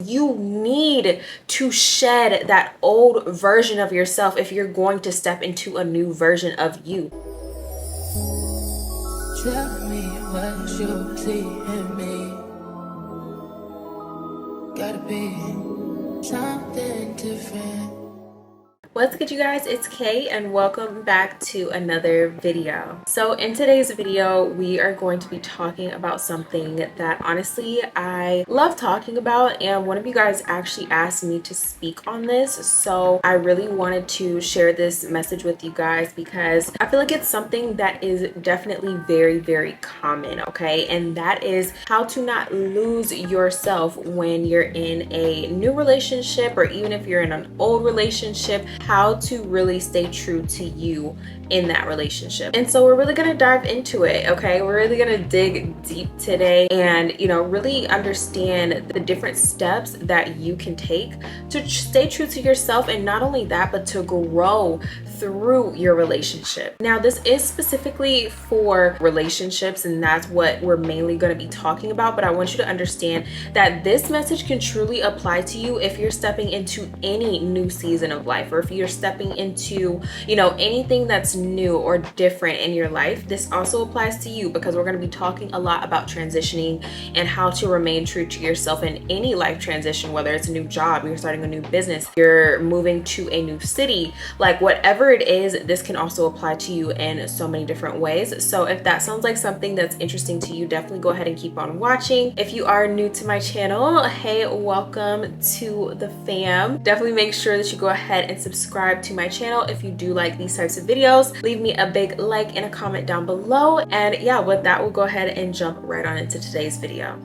you need to shed that old version of yourself if you're going to step into a new version of you. Tell me what you see in me. Gotta be something different. What's good, you guys? It's Kay and welcome back to another video. So in today's video, we are going to be talking about something that honestly I love talking about, and one of you guys actually asked me to speak on this. So I really wanted to share this message with you guys because I feel like it's something that is definitely very, very common, okay? And that is how to not lose yourself when you're in a new relationship, or even if you're in an old relationship, how to really stay true to you in that relationship. And so we're really going to dive into it, okay? We're really going to dig deep today and, really understand the different steps that you can take to stay true to yourself, and not only that, but to grow through your relationship. Now, this is specifically for relationships, and that's what we're mainly going to be talking about, but I want you to understand that this message can truly apply to you if you're stepping into any new season of life, or if you're stepping into, anything that's new or different in your life. This also applies to you because we're going to be talking a lot about transitioning and how to remain true to yourself in any life transition, whether it's a new job, you're starting a new business, you're moving to a new city, like whatever it is, this can also apply to you in so many different ways. So if that sounds like something that's interesting to you, definitely go ahead and keep on watching. If you are new to my channel, hey, welcome to the fam. Definitely make sure that you go ahead and subscribe to my channel if you do like these types of videos. Leave me a big like and a comment down below. And yeah, with that, we'll go ahead and jump right on into today's video.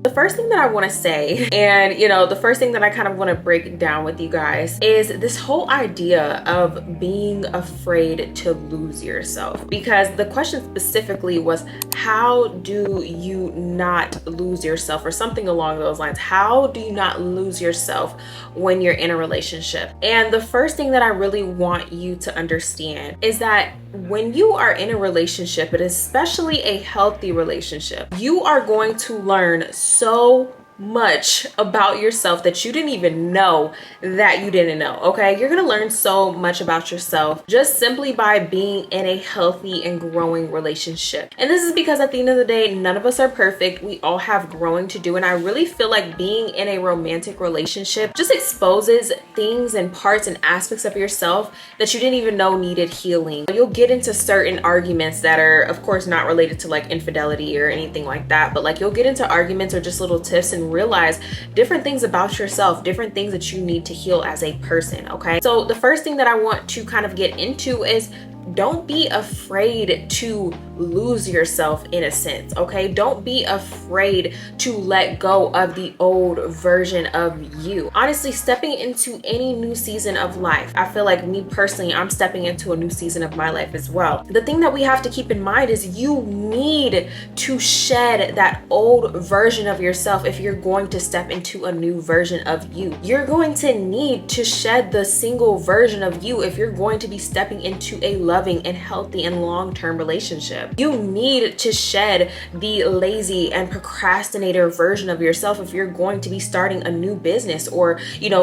The first thing that I want to say, and the first thing that I kind of want to break down with you guys, is this whole idea of being afraid to lose yourself. Because the question specifically was, how do you not lose yourself, or something along those lines? How do you not lose yourself when you're in a relationship? And the first thing that I really want you to understand is that when you are in a relationship, and especially a healthy relationship, you are going to learn so much about yourself that you didn't even know that you didn't know, okay? You're gonna learn so much about yourself just simply by being in a healthy and growing relationship. And this is because at the end of the day, none of us are perfect. We all have growing to do. And I really feel like being in a romantic relationship just exposes things and parts and aspects of yourself that you didn't even know needed healing. You'll get into certain arguments that are, of course, not related to like infidelity or anything like that, but like you'll get into arguments or just little tips and realize different things about yourself, different things that you need to heal as a person, okay? So the first thing that I want to kind of get into is, don't be afraid to lose yourself in a sense, okay? Don't be afraid to let go of the old version of you. Honestly, stepping into any new season of life, I feel like me personally, I'm stepping into a new season of my life as well. The thing that we have to keep in mind is you need to shed that old version of yourself if you're going to step into a new version of you. You're going to need to shed the single version of you if you're going to be stepping into a loving and healthy and long-term relationship. You need to shed the lazy and procrastinator version of yourself if you're going to be starting a new business or,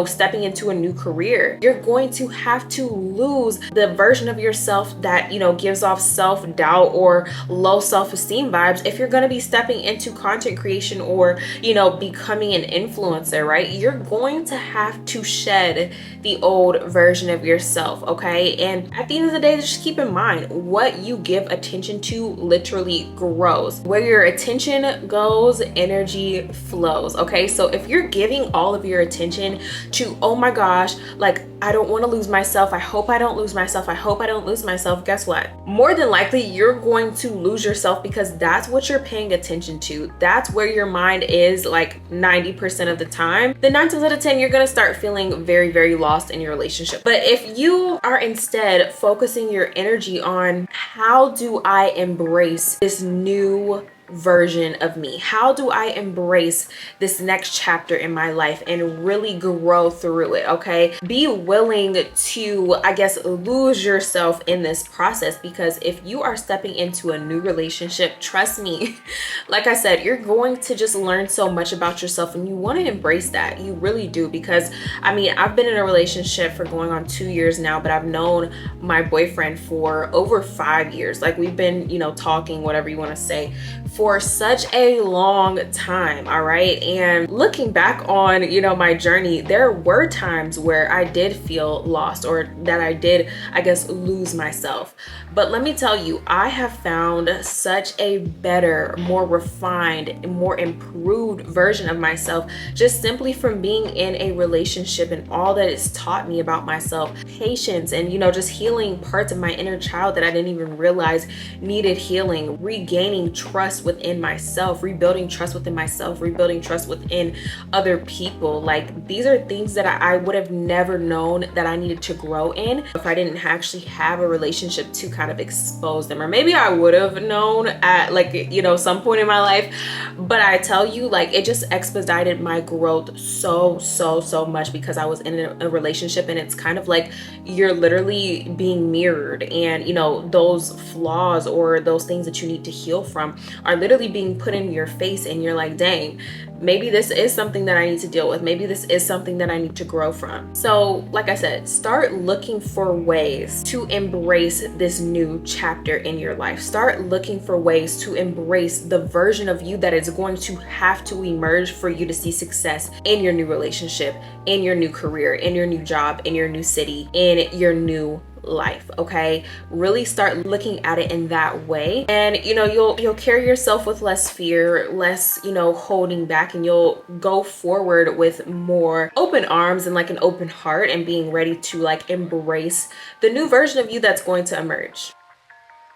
stepping into a new career. You're going to have to lose the version of yourself that, gives off self-doubt or low self-esteem vibes if you're going to be stepping into content creation or, becoming an influencer, right? You're going to have to shed the old version of yourself, okay? And at the end of the day, just keep in mind, what you give attention to literally grows. Where your attention goes, energy flows, okay? So if you're giving all of your attention to, oh my gosh, like, I don't want to lose myself, I hope I don't lose myself, I hope I don't lose myself, guess what? More than likely, you're going to lose yourself because that's what you're paying attention to. That's where your mind is like 90% of the time. Then 9 times out of 10, you're going to start feeling very, very lost in your relationship. But if you are instead focusing your energy on, how do I embrace this new version of me? How do I embrace this next chapter in my life and really grow through it? Okay, be willing to, I guess, lose yourself in this process, because if you are stepping into a new relationship, trust me, like I said, you're going to just learn so much about yourself, and you want to embrace that. You really do, because I mean, I've been in a relationship for going on 2 years now, but I've known my boyfriend for over 5 years. Like, we've been, talking, whatever you want to say, for such a long time. All right. And looking back on, my journey, there were times where I did feel lost, or that I did, I guess, lose myself. But let me tell you, I have found such a better, more refined, more improved version of myself, just simply from being in a relationship and all that it's taught me about myself, patience, and, just healing parts of my inner child that I didn't even realize needed healing, regaining trust within myself, rebuilding trust within myself, rebuilding trust within other people. Like, these are things that I would have never known that I needed to grow in if I didn't actually have a relationship to kind of expose them. Or maybe I would have known at some point in my life, but I tell you, like, it just expedited my growth so much, because I was in a relationship, and it's kind of like you're literally being mirrored, and those flaws or those things that you need to heal from are literally being put in your face, and you're like, dang, maybe this is something that I need to deal with. Maybe this is something that I need to grow from. So like I said, start looking for ways to embrace this new chapter in your life. Start looking for ways to embrace the version of you that is going to have to emerge for you to see success in your new relationship, in your new career, in your new job, in your new city, in your new life. Okay, really start looking at it in that way, and you'll carry yourself with less fear, less holding back, and you'll go forward with more open arms and like an open heart, and being ready to like embrace the new version of you that's going to emerge.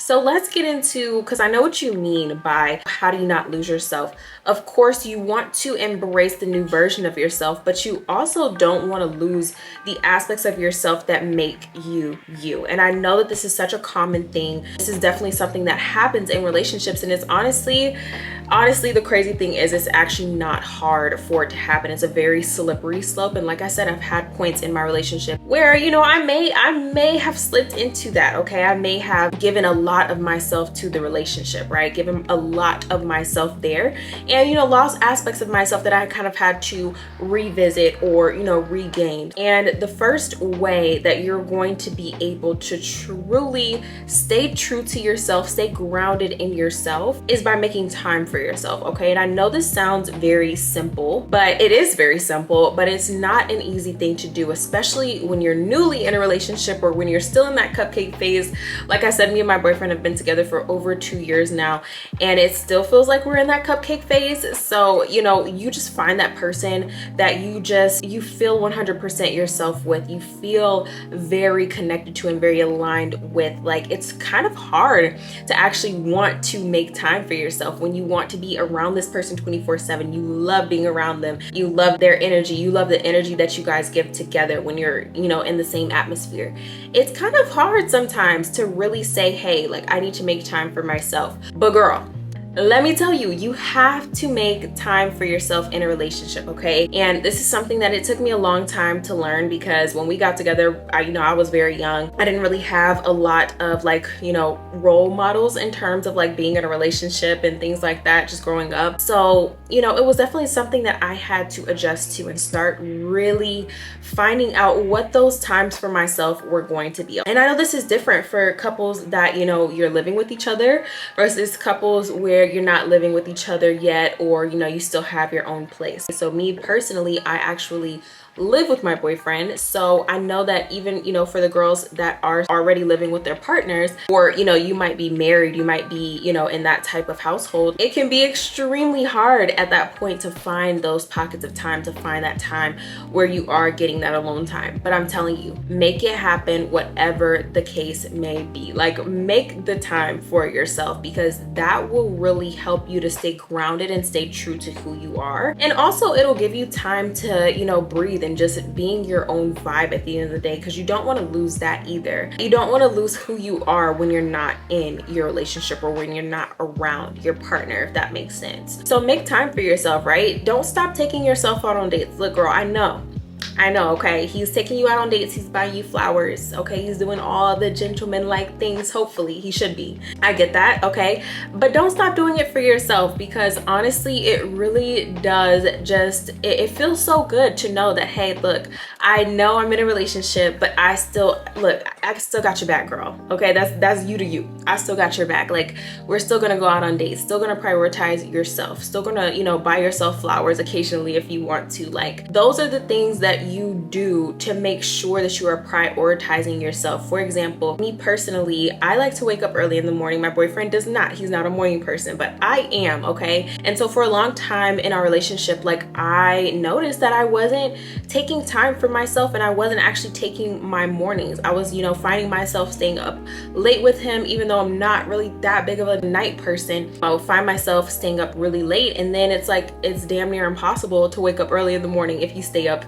So let's get into, because I know what you mean by how do you not lose yourself. Of course, you want to embrace the new version of yourself, but you also don't want to lose the aspects of yourself that make you you. And I know that this is such a common thing. This is definitely something that happens in relationships, and it's honestly, the crazy thing is, it's actually not hard for it to happen. It's a very slippery slope. And like I said, I've had points in my relationship where, I may have slipped into that. Okay, I may have given a lot of myself to the relationship, right? Given a lot of myself there, and lost aspects of myself that I kind of had to revisit or regain. And the first way that you're going to be able to truly stay true to yourself, stay grounded in yourself, is by making time for yourself. Okay, and I know this sounds very simple, but it is very simple, but it's not an easy thing to do, especially when you're newly in a relationship, or when you're still in that cupcake phase. Like I said, me and my boyfriend have been together for over 2 years now, and it still feels like we're in that cupcake phase. So you just find that person that you feel 100% yourself with, you feel very connected to and very aligned with. Like, it's kind of hard to actually want to make time for yourself when you want to be around this person 24/7. You love being around them, you love their energy, you love the energy that you guys give together when you're in the same atmosphere. It's kind of hard sometimes to really say, hey, like, I need to make time for myself. But girl, let me tell you, you have to make time for yourself in a relationship, okay? And this is something that it took me a long time to learn, because when we got together, I was very young. I didn't really have a lot of role models in terms of like being in a relationship and things like that, just growing up. So, it was definitely something that I had to adjust to and start really finding out what those times for myself were going to be. And I know this is different for couples that, you're living with each other, versus couples where you're not living with each other yet, or you still have your own place. So me personally, I actually live with my boyfriend, so I know that even for the girls that are already living with their partners, or you might be married, you might be in that type of household, it can be extremely hard at that point to find those pockets of time, to find that time where you are getting that alone time. But I'm telling you, make it happen, whatever the case may be. Like, make the time for yourself, because that will really help you to stay grounded and stay true to who you are. And also, it'll give you time to breathe and just being your own vibe at the end of the day, because you don't want to lose that either. You don't want to lose who you are when you're not in your relationship or when you're not around your partner, if that makes sense. So make time for yourself, right? Don't stop taking yourself out on dates. Look, girl, I know, okay? He's taking you out on dates. He's buying you flowers, okay? He's doing all the gentleman-like things. Hopefully, he should be. I get that, okay? But don't stop doing it for yourself, because honestly, it really does just, it feels so good to know that, hey, look, I know I'm in a relationship, but I still got your back, girl, okay? That's you to you. I still got your back. Like, we're still gonna go out on dates, still gonna prioritize yourself, still gonna, you know, buy yourself flowers occasionally if you want to. Like, those are the things that you do to make sure that you are prioritizing yourself. For example, me personally, I like to wake up early in the morning. My boyfriend does not. He's not a morning person, but I am, okay? And so for a long time in our relationship, like, I noticed that I wasn't taking time for myself, and I wasn't actually taking my mornings. I was, you know, finding myself staying up late with him, even though I'm not really that big of a night person. I would find myself staying up really late, and then it's like, it's damn near impossible to wake up early in the morning if you stay up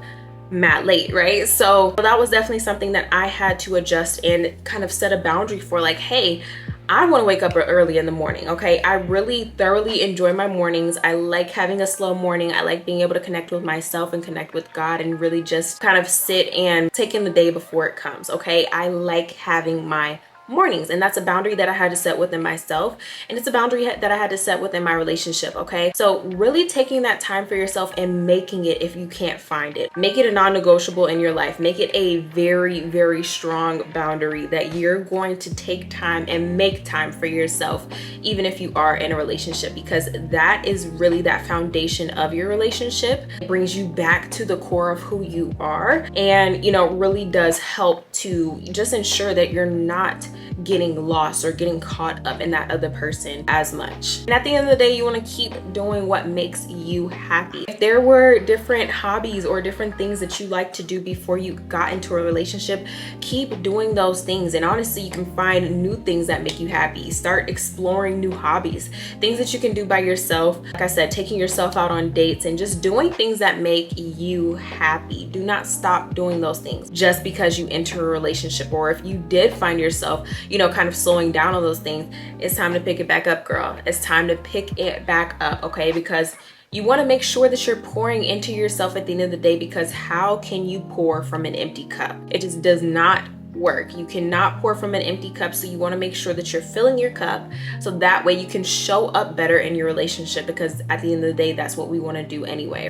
mad late, right? So that was definitely something that I had to adjust and kind of set a boundary for, like, hey, I want to wake up early in the morning, okay? I really thoroughly enjoy my mornings. I like having a slow morning. I like being able to connect with myself and connect with God and really just kind of sit and take in the day before it comes, okay? I like having my mornings, and that's a boundary that I had to set within myself, and it's a boundary that I had to set within my relationship, okay? So really taking that time for yourself and making it, if you can't find it, make it a non-negotiable in your life. Make it a very, very strong boundary that you're going to take time and make time for yourself, even if you are in a relationship, because that is really that foundation of your relationship. It brings you back to the core of who you are, and, you know, really does help to just ensure that you're not getting lost or getting caught up in that other person as much. And at the end of the day, you want to keep doing what makes you happy. If there were different hobbies or different things that you like to do before you got into a relationship, keep doing those things. And honestly, you can find new things that make you happy. Start exploring new hobbies, things that you can do by yourself. Like I said, taking yourself out on dates and just doing things that make you happy. Do not stop doing those things just because you enter a relationship, or if you did find yourself, you know, kind of slowing down on those things. It's time to pick it back up, girl. It's time to pick it back up, okay? Because you want to make sure that you're pouring into yourself at the end of the day, because how can you pour from an empty cup? It just does not work. You cannot pour from an empty cup. So you want to make sure that you're filling your cup, so that way you can show up better in your relationship, because at the end of the day, that's what we want to do anyway.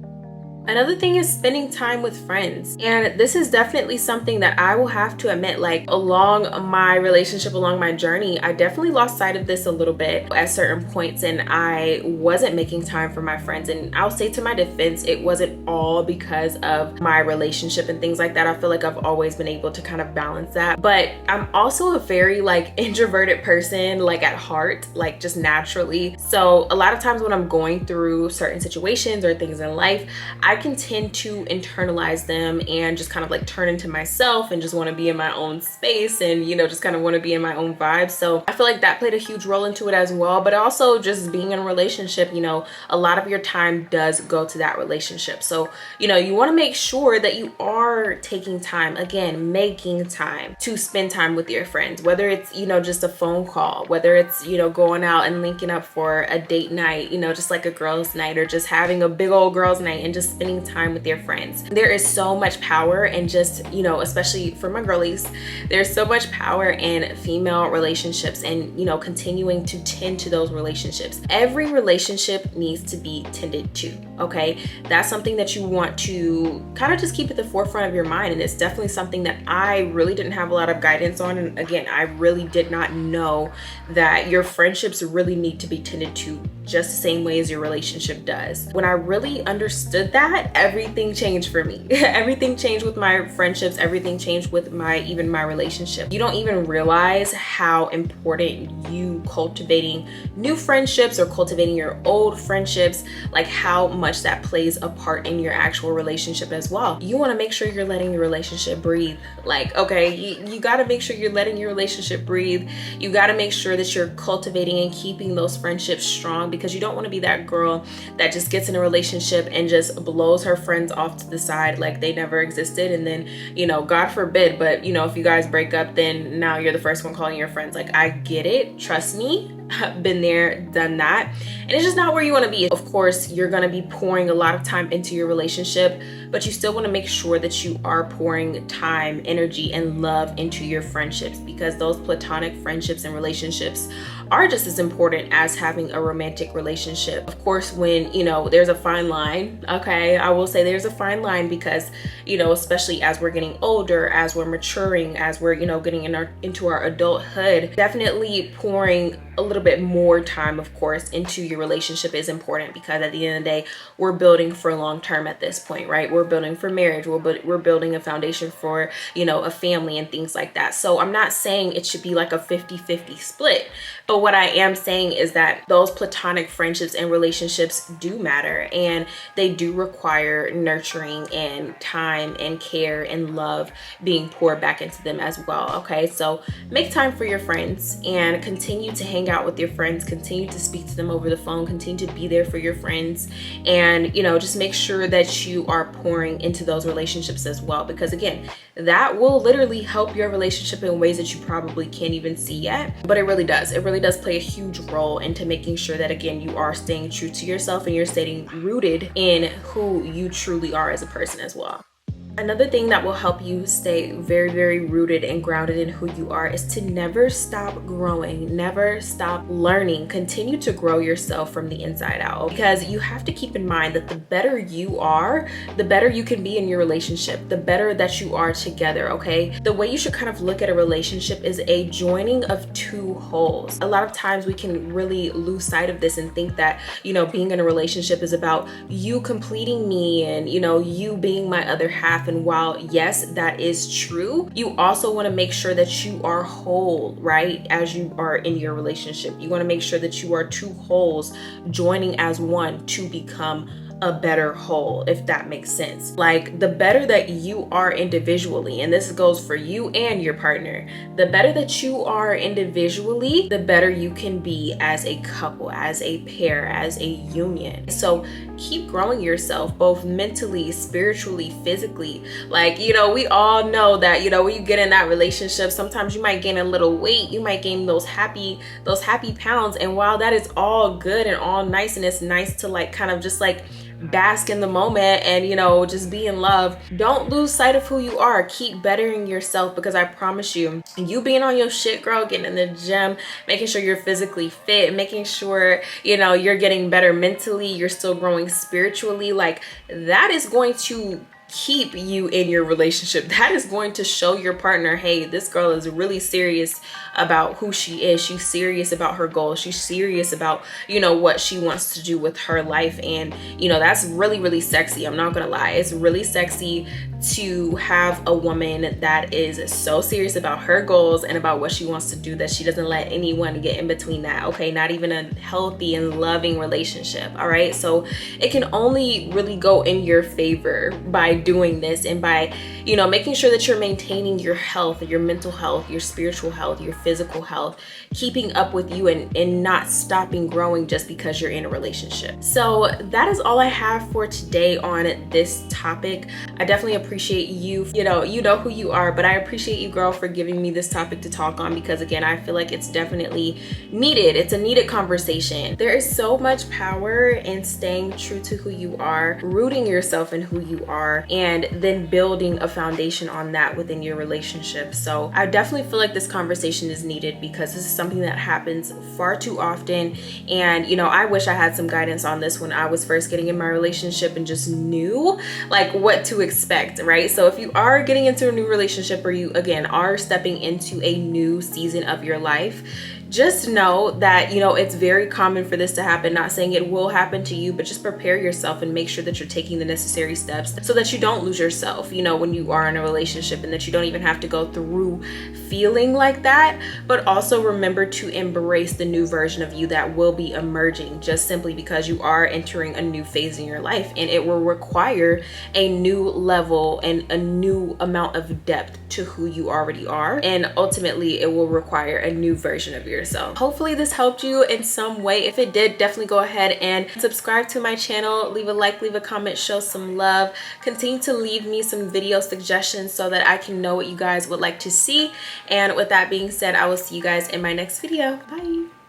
Another thing is spending time with friends. And this is definitely something that I will have to admit, like, along my relationship, along my journey, I definitely lost sight of this a little bit at certain points, and I wasn't making time for my friends. And I'll say, to my defense, it wasn't all because of my relationship and things like that. I feel like I've always been able to kind of balance that. But I'm also a very, like, introverted person, like, at heart, like, just naturally. So a lot of times when I'm going through certain situations or things in life, I can tend to internalize them and just kind of like turn into myself and just want to be in my own space and, you know, just kind of want to be in my own vibe. So I feel like that played a huge role into it as well. But also just being in a relationship, you know, a lot of your time does go to that relationship. So, you know, you want to make sure that you are taking time, again, making time to spend time with your friends, whether it's, you know, just a phone call, whether it's, you know, going out and linking up for a date night, you know, just like a girls' night, or just having a big old girls' night and just spending time with your friends. There is so much power in just, you know, especially for my girlies, there's so much power in female relationships and, you know, continuing to tend to those relationships. Every relationship needs to be tended to, okay? That's something that you want to kind of just keep at the forefront of your mind. And it's definitely something that I really didn't have a lot of guidance on. And again, I really did not know that your friendships really need to be tended to just the same way as your relationship does. When I really understood that, everything changed for me. Everything changed with my friendships. Everything changed with even my relationship. You don't even realize how important you cultivating new friendships or cultivating your old friendships, like how much that plays a part in your actual relationship as well. You want to make sure you're letting your relationship breathe. Like, okay, you got to make sure you're letting your relationship breathe. You got to make sure that you're cultivating and keeping those friendships strong, because you don't want to be that girl that just gets in a relationship and just blows blows her friends off to the side like they never existed. And then, God forbid, but if you guys break up, then now you're the first one calling your friends. Like, I get it, trust me, I've been there, done that, and it's just not where you want to be. Of course, you're going to be pouring a lot of time into your relationship, but you still want to make sure that you are pouring time, energy, and love into your friendships, because those platonic friendships and relationships are just as important as having a romantic relationship. Of course, when there's a fine line, okay, I will say there's a fine line, because especially as we're getting older, as we're maturing, as we're getting into our adulthood, definitely pouring a little bit more time, of course, into your relationship is important, because at the end of the day, we're building for long term at this point, right? We're building for marriage. We're building a foundation for a family and things like that. So I'm not saying it should be like a 50-50 split, but what I am saying is that those platonic friendships and relationships do matter, and they do require nurturing and time and care and love being poured back into them as well. Okay, so make time for your friends and continue to hang out with your friends, continue to speak to them over the phone, continue to be there for your friends, and just make sure that you are pouring into those relationships as well, because again, that will literally help your relationship in ways that you probably can't even see yet. But it really does play a huge role into making sure that, again, you are staying true to yourself and you're staying rooted in who you truly are as a person as well. Another thing that will help you stay very, very rooted and grounded in who you are is to never stop growing, never stop learning. Continue to grow yourself from the inside out, because you have to keep in mind that the better you are, the better you can be in your relationship, the better that you are together, okay? The way you should kind of look at a relationship is a joining of two wholes. A lot of times we can really lose sight of this and think that, being in a relationship is about you completing me and, you being my other half. And while yes, that is true, you also want to make sure that you are whole, right? As you are in your relationship, you want to make sure that you are two wholes joining as one to become a better whole, if that makes sense. Like, the better that you are individually, and this goes for you and your partner, the better that you are individually, the better you can be as a couple, as a pair, as a union. So keep growing yourself, both mentally, spiritually, physically. Like, we all know that, when you get in that relationship, sometimes you might gain a little weight, you might gain those happy pounds. And while that is all good and all nice, and it's nice to like kind of just like bask in the moment and just be in love, don't lose sight of who you are. Keep bettering yourself, because I promise you being on your shit, girl, getting in the gym, making sure you're physically fit, making sure you're getting better mentally, you're still growing spiritually, like that is going to keep you in your relationship. That is going to show your partner, hey, this girl is really serious about who she is. She's serious about her goals. She's serious about, what she wants to do with her life. And, that's really, really sexy. I'm not gonna lie. It's really sexy to have a woman that is so serious about her goals and about what she wants to do, that she doesn't let anyone get in between that, okay? Not even a healthy and loving relationship, all right? So it can only really go in your favor by doing this, and by, making sure that you're maintaining your health, your mental health, your spiritual health, your physical health, keeping up with you, and not stopping growing just because you're in a relationship. So that is all I have for today on this topic. I definitely appreciate you, you know who you are, but I appreciate you, girl, for giving me this topic to talk on, because again, I feel like it's definitely needed. It's a needed conversation. There is so much power in staying true to who you are, rooting yourself in who you are, and then building a foundation on that within your relationship. So I definitely feel like this conversation is needed, because this is something that happens far too often. And I wish I had some guidance on this when I was first getting in my relationship and just knew like what to expect, right? So if you are getting into a new relationship, or you again are stepping into a new season of your life, just know that, it's very common for this to happen. Not saying it will happen to you, but just prepare yourself and make sure that you're taking the necessary steps so that you don't lose yourself, when you are in a relationship, and that you don't even have to go through feeling like that. But also remember to embrace the new version of you that will be emerging, just simply because you are entering a new phase in your life, and it will require a new level and a new amount of depth to who you already are. And ultimately, it will require a new version of yourself. year. So hopefully this helped you in some way. If it did, definitely go ahead and subscribe to my channel, leave a like, leave a comment, show some love. Continue to leave me some video suggestions so that I can know what you guys would like to see. And with that being said, I will see you guys in my next video. Bye.